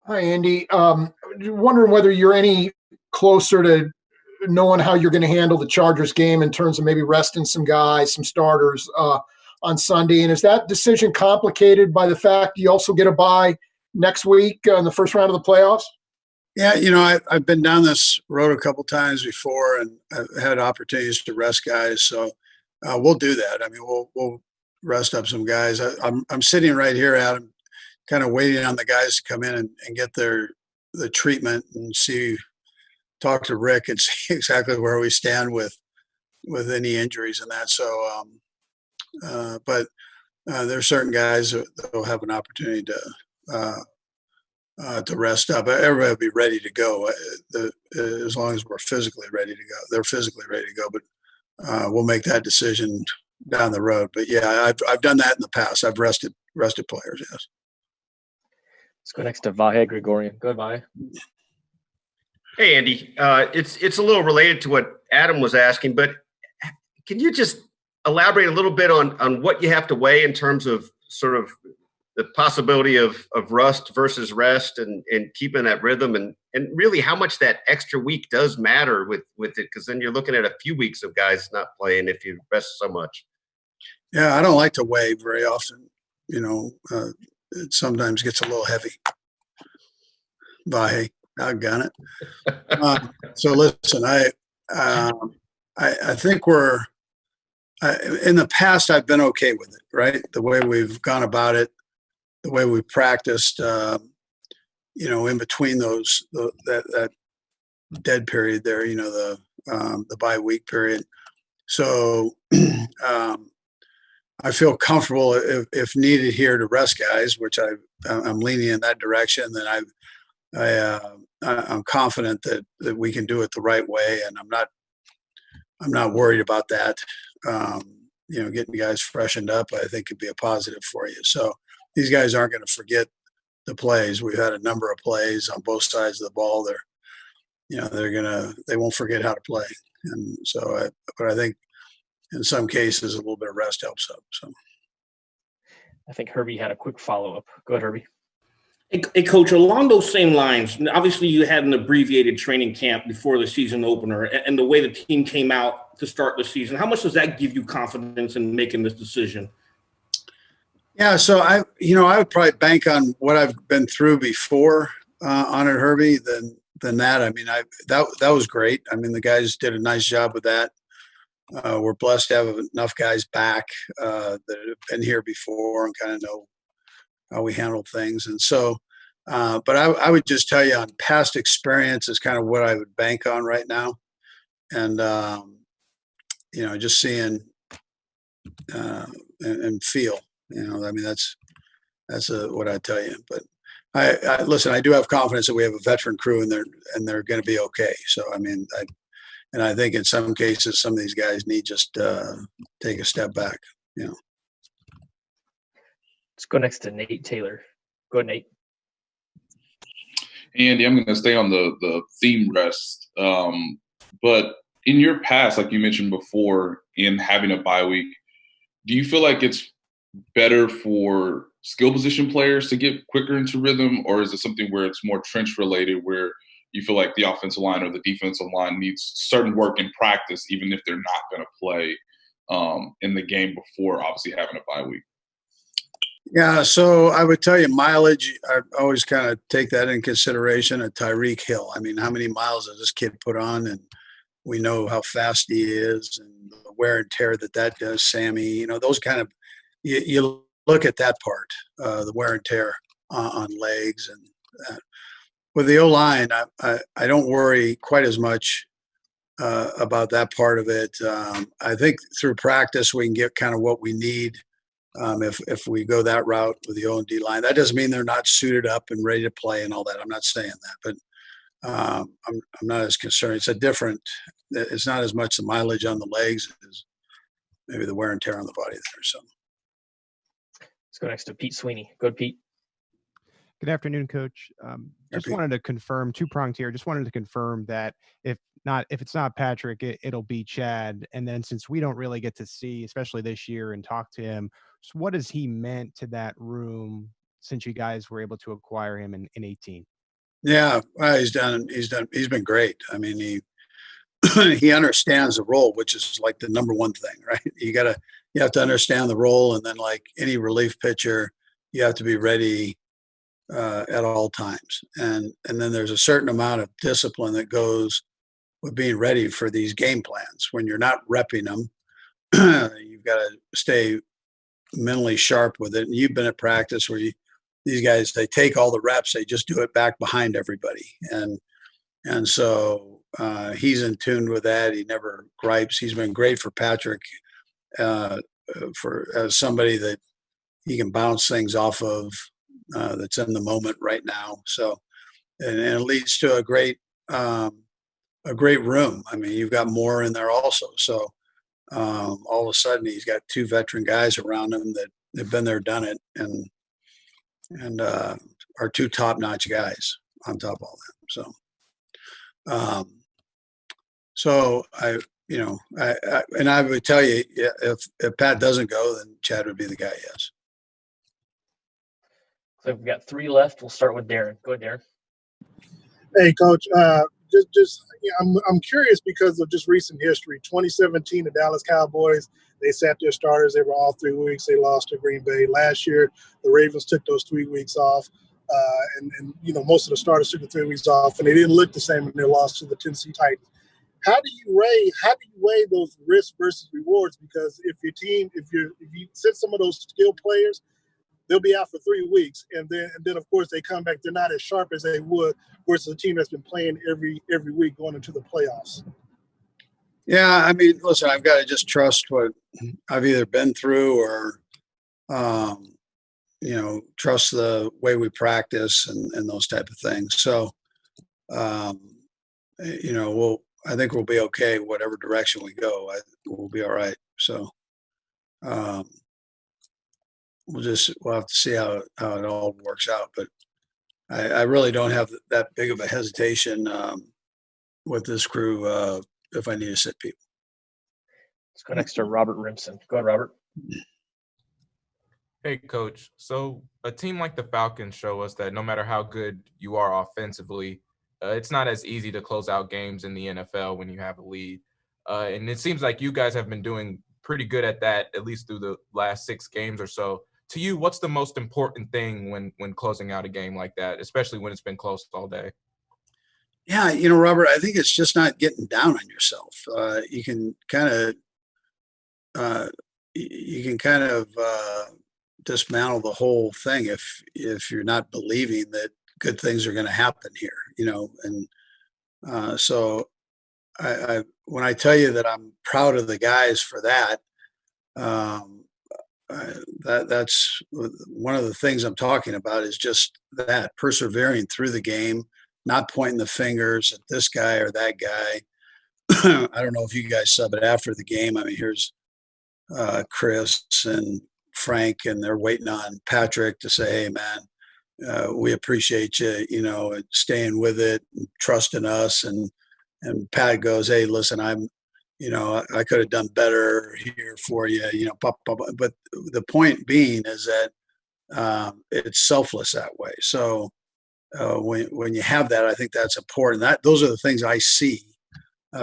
Hi, Andy. Wondering whether you're any closer to knowing how you're going to handle the Chargers game in terms of maybe resting some guys, some starters on Sunday. And is that decision complicated by the fact you also get a bye next week in the first round of the playoffs? Yeah, I've been down this road a couple times before, and I've had opportunities to rest guys. So we'll do that. I mean, we'll rest up some guys. I'm sitting right here, Adam, kind of waiting on the guys to come in and get the treatment and talk to Rick and see exactly where we stand with any injuries and that. So, but there's certain guys that will have an opportunity to rest up. Everybody will be ready to go as long as we're physically ready to go. They're physically ready to go, but we'll make that decision down the road. But yeah, I've done that in the past. I've rested players. Yes. Let's go next to Vahe Gregorian. Go ahead, Vahe. Hey, Andy. It's a little related to what Adam was asking, but can you just elaborate a little bit on what you have to weigh in terms of sort of the possibility of rust versus rest and keeping that rhythm and really how much that extra week does matter with it? Because then you're looking at a few weeks of guys not playing if you rest so much. Yeah, I don't like to weigh very often. It sometimes gets a little heavy. Vahe, doggone it. So listen, I think in the past I've been okay with it, right? The way we've gone about it, the way we practiced, in between that dead period there, the bye week period. So I feel comfortable if needed here to rest guys, which I'm leaning in that direction. Then I'm confident that we can do it the right way, and I'm not worried about that. Getting guys freshened up, I think could be a positive for you. So these guys aren't going to forget the plays. We've had a number of plays on both sides of the ball. They won't forget how to play. And so, but I think in some cases a little bit of rest helps up. So I think Herbie had a quick follow-up. Go ahead, Herbie. Hey, Coach, along those same lines, obviously you had an abbreviated training camp before the season opener and the way the team came out to start the season. How much does that give you confidence in making this decision? Yeah, so I would probably bank on what I've been through before on it, Herbie, than that. I mean, that was great. I mean, the guys did a nice job with that. We're blessed to have enough guys back that have been here before and kind of know how we handle things. And so, but I would just tell you on past experience is kind of what I would bank on right now. And, just seeing and feel, I mean, that's what I tell you. But I listen, I do have confidence that we have a veteran crew and they're going to be okay. So, I mean, I think in some cases, some of these guys need just take a step back, Let's go next to Nate Taylor. Go ahead, Nate. Andy, I'm going to stay on the theme rest. But in your past, like you mentioned before, in having a bye week, do you feel like it's better for skill position players to get quicker into rhythm, or is it something where it's more trench related, where you feel like the offensive line or the defensive line needs certain work in practice, even if they're not going to play in the game before obviously having a bye week? Yeah, so I would tell you mileage, I always kind of take that in consideration at Tyreek Hill. I mean, how many miles does this kid put on? And we know how fast he is and the wear and tear that does, Sammy. Those kind of you look at that part, the wear and tear on legs. And with the O-line, I don't worry quite as much about that part of it. I think through practice we can get kind of what we need. If we go that route with the O&D line, that doesn't mean they're not suited up and ready to play and all that. I'm not saying that, but I'm not as concerned. It's not as much the mileage on the legs as maybe the wear and tear on the body there. So let's go next to Pete Sweeney. Go ahead, Pete. Good afternoon, Coach. Just wanted to confirm, two-pronged here. Just wanted to confirm that if it's not Patrick, it'll be Chad. And then since we don't really get to see, especially this year, and talk to him, so what has he meant to that room since you guys were able to acquire him in 18? Yeah, well, he's been great. I mean, he he understands the role, which is like the number one thing, right? You have to understand the role, and then like any relief pitcher, you have to be ready at all times. And then there's a certain amount of discipline that goes with being ready for these game plans. When you're not repping them, you've got to stay mentally sharp with it. And you've been at practice where these guys, they take all the reps, they just do it back behind everybody. And so he's in tune with that. He never gripes. He's been great for Patrick for as somebody that he can bounce things off of that's in the moment right now. So, and it leads to a great room. I mean, you've got more in there also. So all of a sudden he's got two veteran guys around him that have been there, done it, and are two top-notch guys on top of all that. So I would tell you, if Pat doesn't go, then Chad would be the guy. Yes. So we've got 3 left. We'll start with Darren. Go ahead, Darren. Hey, Coach. I'm curious because of just recent history. 2017, the Dallas Cowboys, they sat their starters. They were all 3 weeks. They lost to Green Bay. Last year, the Ravens took those 3 weeks off. And most of the starters took the 3 weeks off, and they didn't look the same when they lost to the Tennessee Titans. How do you weigh those risks versus rewards? Because if you sit some of those skilled players, they'll be out for 3 weeks, and then of course they come back. They're not as sharp as they would versus a team that's been playing every week going into the playoffs. Yeah, I mean, listen, I've got to just trust what I've either been through or, trust the way we practice and those type of things. So, I think we'll be okay whatever direction we go. We'll be all right. So, we'll have to see how it all works out. But I really don't have that big of a hesitation with this crew if I need to sit people. Let's go next to Robert Rimson. Go ahead, Robert. Hey, Coach. So a team like the Falcons show us that no matter how good you are offensively, it's not as easy to close out games in the NFL when you have a lead. And it seems like you guys have been doing pretty good at that, at least through the last 6 games or so. To you, what's the most important thing when closing out a game like that, especially when it's been close all day? Yeah, Robert, I think it's just not getting down on yourself. You can kind of dismantle the whole thing if you're not believing that good things are going to happen here, and so I when I tell you that I'm proud of the guys for that, that's one of the things I'm talking about is just that persevering through the game, not pointing the fingers at this guy or that guy. I don't know if you guys sub it after the game. I mean, here's Chris and Frank, and they're waiting on Patrick to say, "Hey, man, we appreciate you, staying with it, and trusting us." And Pat goes, "Hey, listen, I could have done better here for you, But the point being is that it's selfless that way. So when you have that, I think that's important. Those are the things I see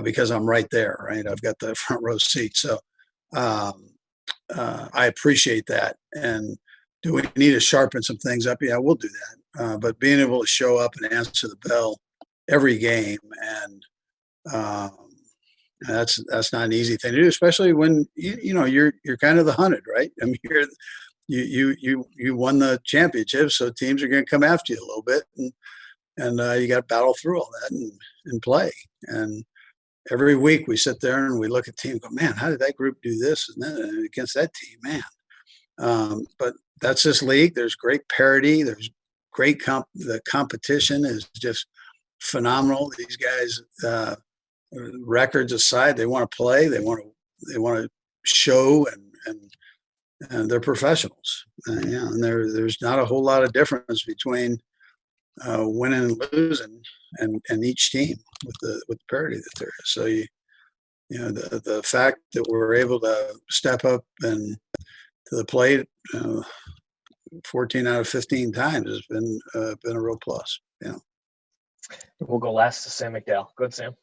because I'm right there, right? I've got the front row seat. So I appreciate that. And do we need to sharpen some things up? Yeah, we'll do that. But being able to show up and answer the bell every game, and that's not an easy thing to do, especially when you're kind of the hunted, right? I mean, you won the championship, so teams are going to come after you a little bit, and you got to battle through all that and play. And every week we sit there and we look at teams, and go, man, how did that group do this and then against that team, man? But that's this league. There's great parity. There's great the competition is just phenomenal. These guys, records aside, they want to play. They want to show, and they're professionals. And there's not a whole lot of difference between winning and losing, and each team with the parity that there is. So the fact that we're able to step up and to the plate 14 out of 15 times has been a real plus. Yeah. We'll go last to Sam McDowell. Go ahead, Sam.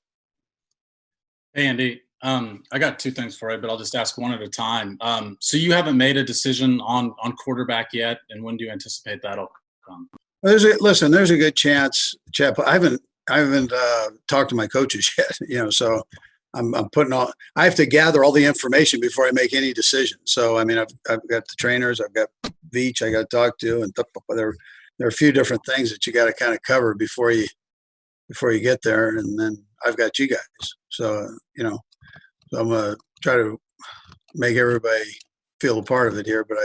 Hey, Andy. I got two things for you, but I'll just ask one at a time. So you haven't made a decision on quarterback yet, and when do you anticipate that'll come? There's a good chance, Chap. I haven't talked to my coaches yet, so I'm putting all. I have to gather all the information before I make any decision. So I mean, I've got the trainers, I've got Veach, I got to talk to, and there are a few different things that you got to kind of cover before you get there, and then I've got you guys. So so I'm gonna try to make everybody feel a part of it here, but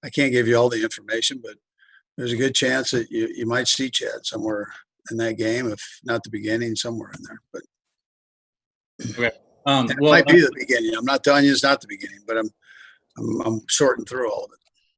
I can't give you all the information, but there's a good chance that you might see Chad somewhere in that game, if not the beginning, somewhere in there. But Okay. it might be the beginning. I'm not telling you it's not the beginning, but I'm sorting through all of it.